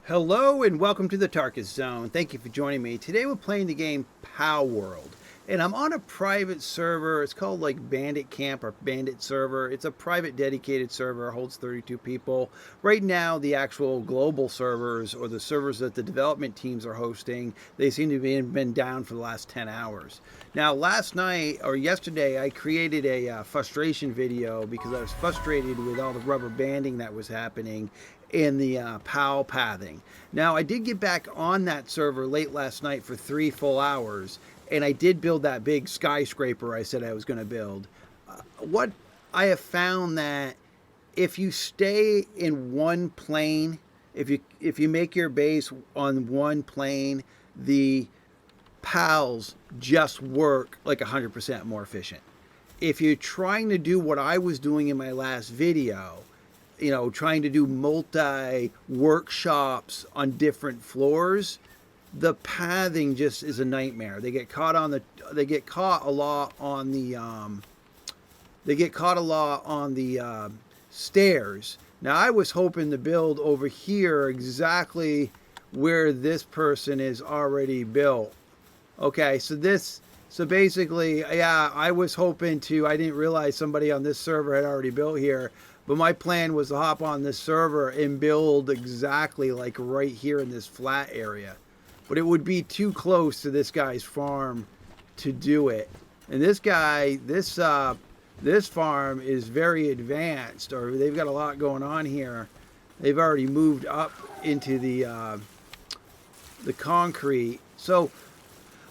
Hello and welcome to the Tarkus Zone. Thank you for joining me. Today we're playing the game Palworld. And I'm on a private server. It's called like Bandit Camp or Bandit Server. It's a private dedicated server, holds 32 people. Right now the actual global servers or the servers that the development teams are hosting, they seem to have been down for the last 10 hours. Now last night or yesterday I created a frustration video because I was frustrated with all the rubber banding that was happening in the PAL pathing. Now I did get back on that server late last night for 3 full hours, and I did build that big skyscraper I said I was going to build. What I have found that if you stay in one plane, if you make your base on one plane, the PALs just work like 100% more efficient. If you're trying to do what I was doing in my last video, you know, trying to do multi workshops on different floors, the pathing just is a nightmare. They get caught on the stairs. Now I was hoping to build over here exactly where this person is already built. Okay, so basically, yeah, I was hoping to, I didn't realize somebody on this server had already built here. But my plan was to hop on this server and build exactly like right here in this flat area. But it would be too close to this guy's farm to do it. And this guy, this farm is very advanced, or they've got a lot going on here. They've already moved up into the concrete. So,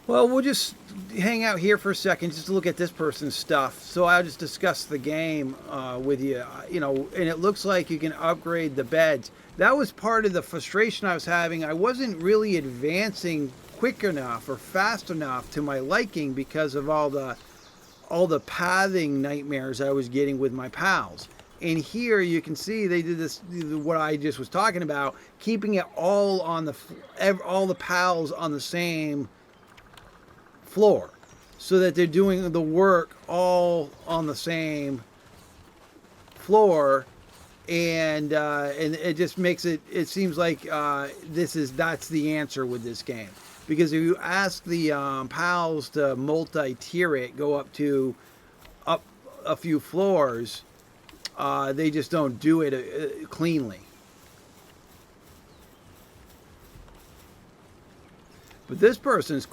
well, we'll just hang out here for a second just to look at this person's stuff. So I'll just discuss the game with you, you know, and it looks like you can upgrade the beds. That was part of the frustration I was having. I wasn't really advancing quick enough or fast enough to my liking because of all the pathing nightmares I was getting with my pals. And here you can see they did this, what I just was talking about, keeping it all on all the pals on the same floor, so that they're doing the work all on the same floor, and it just makes it seems like that's the answer with this game. Because if you ask the pals to multi-tier it, go up a few floors, they just don't do it cleanly. But this person's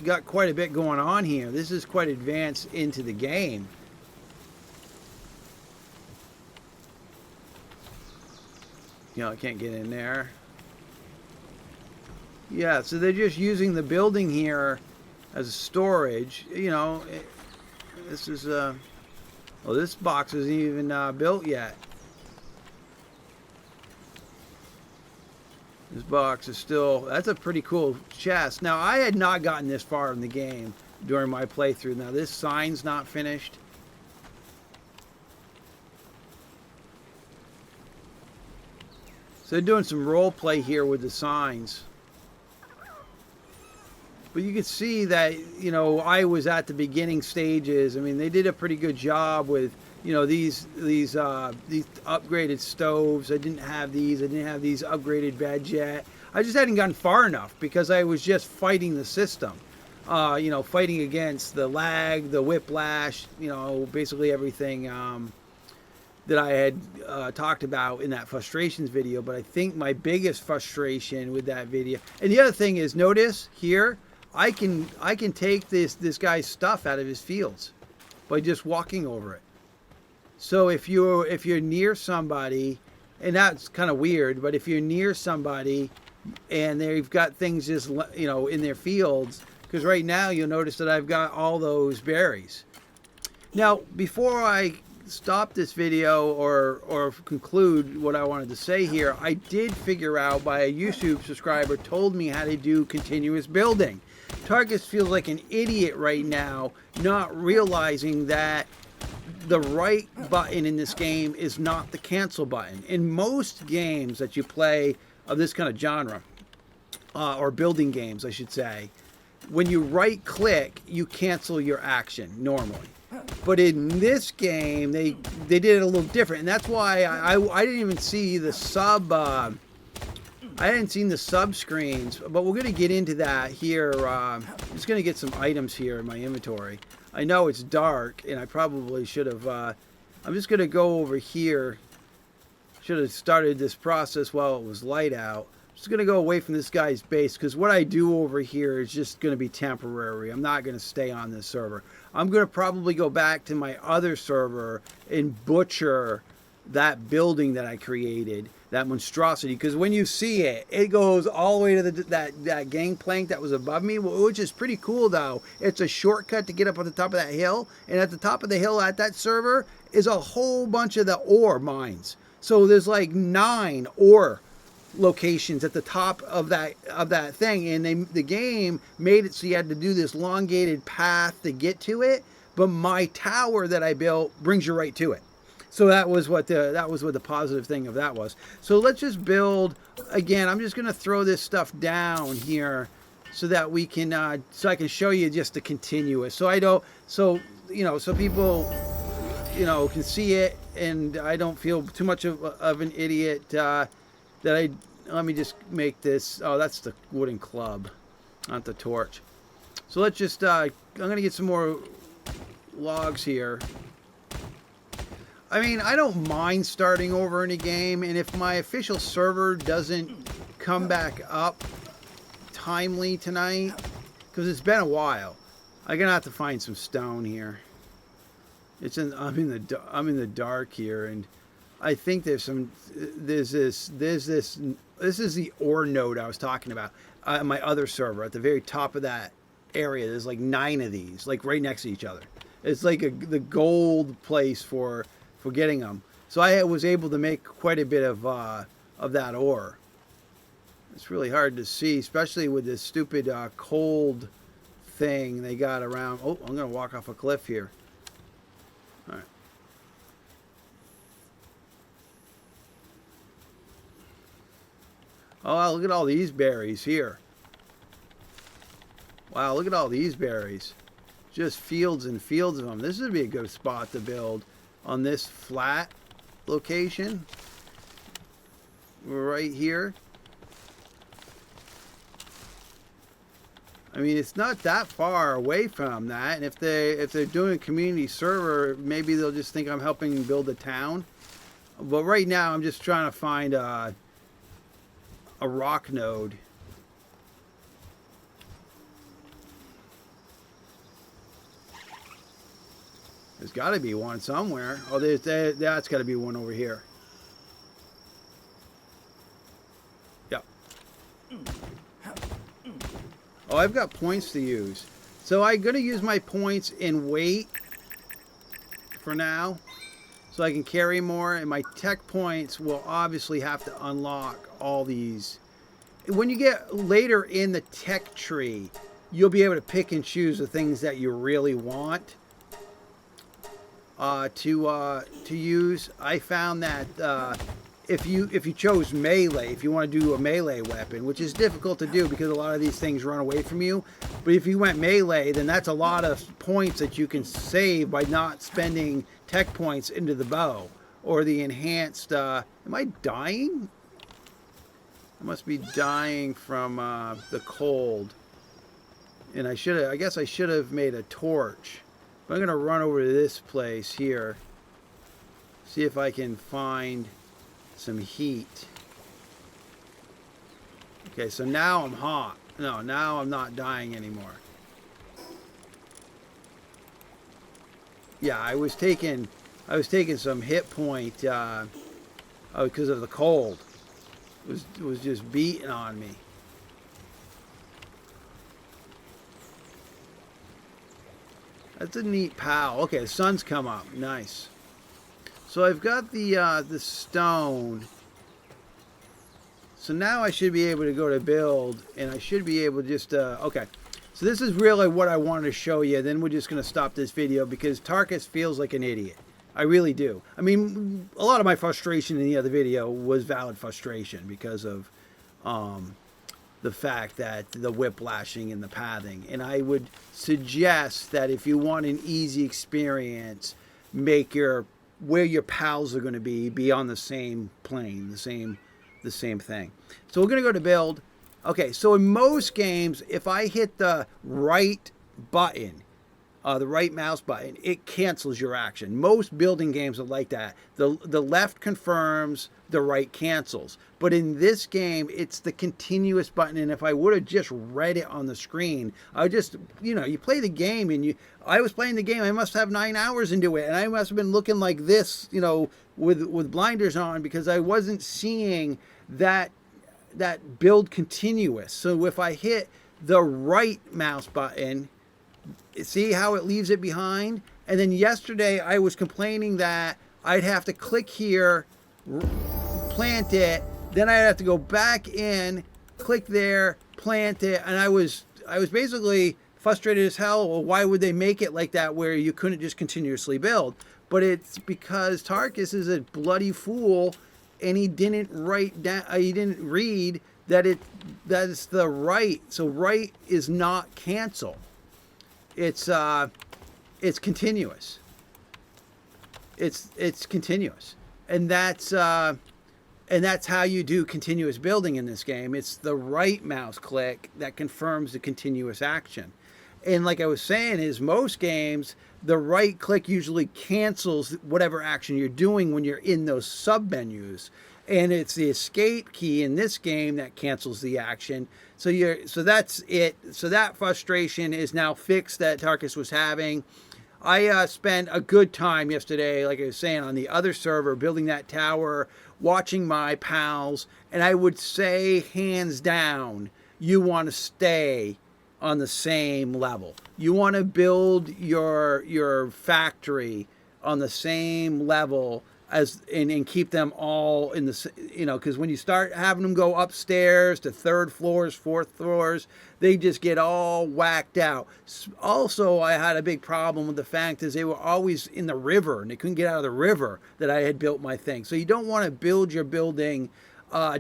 got quite a bit going on here. This is quite advanced into the game. You know, I can't get in there. Yeah, so they're just using the building here as a storage. You know, this is well, this box isn't even built yet. This box is still, that's a pretty cool chest. Now, I had not gotten this far in the game during my playthrough. Now, this sign's not finished. So they're doing some role play here with the signs. But you can see that, you know, I was at the beginning stages. I mean, they did a pretty good job with, you know, these upgraded stoves. I didn't have these. I didn't have these upgraded beds yet. I just hadn't gotten far enough because I was just fighting the system. You know, fighting against the lag, the whiplash, you know, basically everything that I had talked about in that frustrations video. But I think my biggest frustration with that video, and the other thing is, notice here, I can take this guy's stuff out of his fields by just walking over it. So if you're near somebody, and that's kind of weird, but if you're near somebody and they've got things just, you know, in their fields, because right now you'll notice that I've got all those berries. Now, before I stop this video or conclude what I wanted to say here, I did figure out, by a YouTube subscriber told me how to do continuous building. Tarkus feels like an idiot right now, not realizing that the right button in this game is not the cancel button. In most games that you play of this kind of genre, or building games, I should say, when you right click, you cancel your action normally. But in this game, they did it a little different, and that's why I didn't even see the sub I hadn't seen the sub screens, but we're going to get into that here. I'm just going to get some items here in my inventory. I know it's dark, and I probably should have... I'm just going to go over here. Should have started this process while it was light out. I'm just going to go away from this guy's base, because what I do over here is just going to be temporary. I'm not going to stay on this server. I'm going to probably go back to my other server and butcher that building that I created, that monstrosity, because when you see it, it goes all the way to that gangplank that was above me, which is pretty cool though. It's a shortcut to get up on the top of that hill, and at the top of the hill at that server is a whole bunch of the ore mines. So there's like 9 ore locations at the top of that thing, and the game made it so you had to do this elongated path to get to it, but my tower that I built brings you right to it. So that was what the positive thing of that was. So let's just build again. I'm just gonna throw this stuff down here so that we can so I can show you just the continuous. So I don't, so people can see it, and I don't feel too much of an idiot let me just make this. Oh, that's the wooden club, not the torch. So let's just I'm gonna get some more logs here. I mean, I don't mind starting over in a game, and if my official server doesn't come back up timely tonight, because it's been a while, I'm gonna have to find some stone here. I'm in the dark here, and I think there's this. This is the ore node I was talking about. My other server at the very top of that area. There's like 9 of these, like right next to each other. It's like the gold place for getting them. So I was able to make quite a bit of that ore. It's really hard to see, especially with this stupid cold thing they got around. Oh, I'm gonna walk off a cliff here. All right. Oh, wow, look at all these berries here. Wow, look at all these berries. Just fields and fields of them. This would be a good spot to build on this flat location. Right here. I mean, it's not that far away from that. And if they're doing a community server, maybe they'll just think I'm helping build a town. But right now, I'm just trying to find a rock node. There's got to be one somewhere. Oh, that's got to be one over here. Yep. Oh, I've got points to use. So I'm going to use my points in weight for now, so I can carry more, and my tech points will obviously have to unlock all these. When you get later in the tech tree, you'll be able to pick and choose the things that you really want to use. I found that if you chose melee, if you want to do a melee weapon, which is difficult to do because a lot of these things run away from you, but if you went melee, then that's a lot of points that you can save by not spending tech points into the bow or the enhanced. Am I dying? I must be dying from the cold. And I guess I should have made a torch. But I'm gonna run over to this place here, see if I can find some heat. Okay, so now I'm hot. No, now I'm not dying anymore. Yeah, I was taking some hit point because of the cold. It was just beating on me. That's a neat pal. Okay, the sun's come up. Nice. So I've got the stone. So now I should be able to go to build, and I should be able to just okay. So this is really what I wanted to show you. Then we're just going to stop this video because Tarkus feels like an idiot. I really do. I mean, a lot of my frustration in the other video was valid frustration because of the fact that the whiplashing and the pathing. And I would suggest that if you want an easy experience, make where your pals are going to be on the same plane, the same the same thing. So we're going to go to build. Okay, so in most games, if I hit the right button, the right mouse button, it cancels your action. Most building games are like that. The left confirms, the right cancels. But in this game, it's the continuous button. And if I would have just read it on the screen, I would just, you play the game and I was playing the game. I must have 9 hours into it. And I must have been looking like this, with blinders on, because I wasn't seeing that build continuous. So if I hit the right mouse button, see how it leaves it behind? And then yesterday I was complaining that I'd have to click here, plant it, then I'd have to go back in, click there, plant it, and I was basically frustrated as hell. Well, why would they make it like that where you couldn't just continuously build? But it's because Tarkus is a bloody fool, and he didn't write down, he didn't read that it's the right. So right is not cancel. It's continuous. It's continuous, and that's how you do continuous building in this game. It's the right mouse click that confirms the continuous action. And like I was saying, is most games the right click usually cancels whatever action you're doing when you're in those sub menus, and it's the escape key in this game that cancels the action. So that's it. So that frustration is now fixed that Tarkus was having. I spent a good time yesterday, like I was saying, on the other server, building that tower, watching my pals, and I would say hands down, you want to stay on the same level. You want to build your factory on the same level as and keep them all in the, because when you start having them go upstairs to third floors, fourth floors, they just get all whacked out. Also, I had a big problem with the fact is they were always in the river and they couldn't get out of the river that I had built my thing. So you don't want to build your building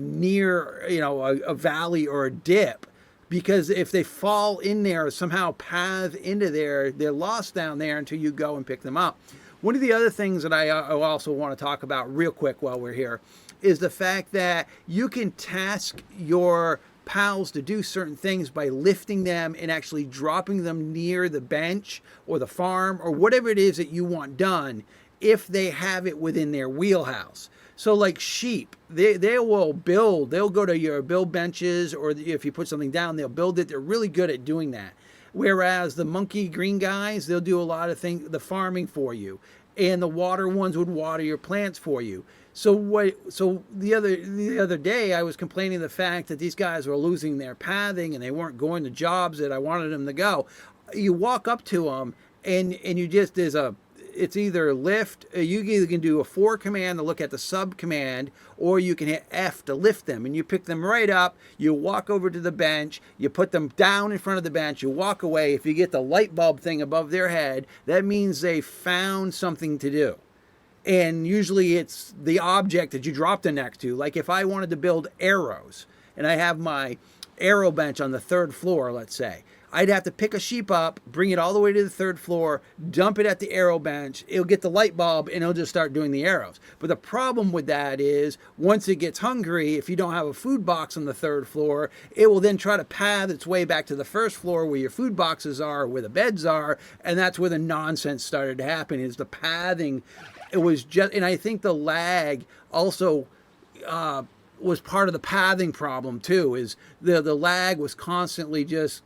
near a valley or a dip, because if they fall in there or somehow path into there, they're lost down there until you go and pick them up. One of the other things that I also want to talk about real quick while we're here is the fact that you can task your pals to do certain things by lifting them and actually dropping them near the bench or the farm or whatever it is that you want done if they have it within their wheelhouse. So like sheep, they will build, they'll go to your build benches, or if you put something down, they'll build it. They're really good at doing that. Whereas the monkey green guys, they'll do a lot of things, the farming for you, and the water ones would water your plants for you. So the other day I was complaining the fact that these guys were losing their pathing and they weren't going to jobs that I wanted them to go. You walk up to them and you just, it's either lift, you either can do a 4 command to look at the sub command, or you can hit F to lift them, and you pick them right up, you walk over to the bench, you put them down in front of the bench, you walk away. If you get the light bulb thing above their head, that means they found something to do. And usually it's the object that you dropped it next to. Like if I wanted to build arrows, and I have my arrow bench on the 3rd floor, let's say, I'd have to pick a sheep up, bring it all the way to the 3rd floor, dump it at the arrow bench. It'll get the light bulb and it'll just start doing the arrows. But the problem with that is once it gets hungry, if you don't have a food box on the 3rd floor, it will then try to path its way back to the 1st floor where your food boxes are, where the beds are. And that's where the nonsense started to happen, is the pathing. It was just, and I think the lag also, was part of the pathing problem too, is the lag was constantly just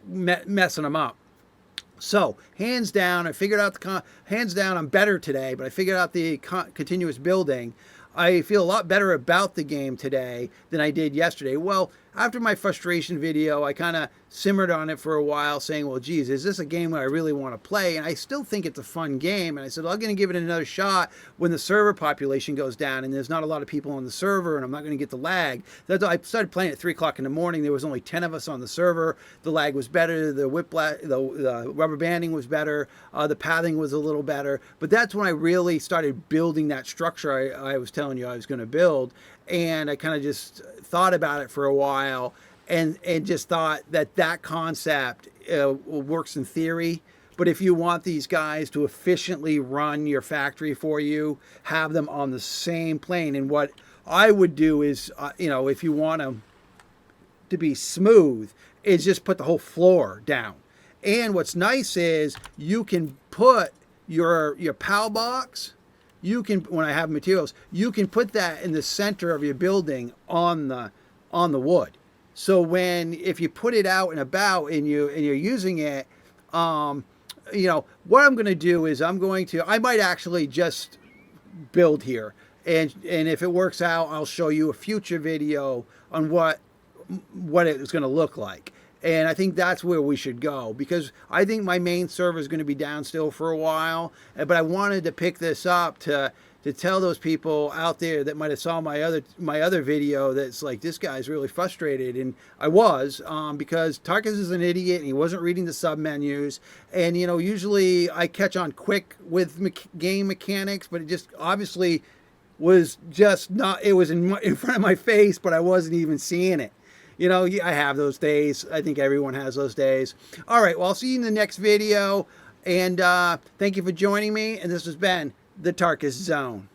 messing them up. So hands down, I figured out hands down, I'm better today, but I figured out the continuous building. I feel a lot better about the game today than I did yesterday. Well, after my frustration video, I kind of simmered on it for a while, saying, well, geez, is this a game I really want to play? And I still think it's a fun game. And I said, well, I'm going to give it another shot when the server population goes down and there's not a lot of people on the server and I'm not going to get the lag. I started playing at 3 o'clock in the morning. There was only 10 of us on the server. The lag was better. The the rubber banding was better. The pathing was a little better. But that's when I really started building that structure I was telling you I was going to build. And I kind of just thought about it for a while and just thought that concept works in theory. But if you want these guys to efficiently run your factory for you, have them on the same plane. And what I would do is, you know, if you want to be smooth, is just put the whole floor down. And what's nice is you can put your PAL box, you can, when I have materials, you can put that in the center of your building on the wood. So when, if you put it out and about and you're using it, you know, what I'm going to do is I might actually just build here, and if it works out, I'll show you a future video on what it's going to look like. And I think that's where we should go, because I think my main server is going to be down still for a while. But I wanted to pick this up to tell those people out there that might have saw my other video that's like, this guy's really frustrated. And I was, because Tarkus is an idiot and he wasn't reading the sub menus. And, you know, usually I catch on quick with game mechanics, but it just obviously was just not, it was in front of my face, but I wasn't even seeing it. You know, I have those days. I think everyone has those days. All right, well, I'll see you in the next video. And thank you for joining me. And this has been the Tarkus Zone.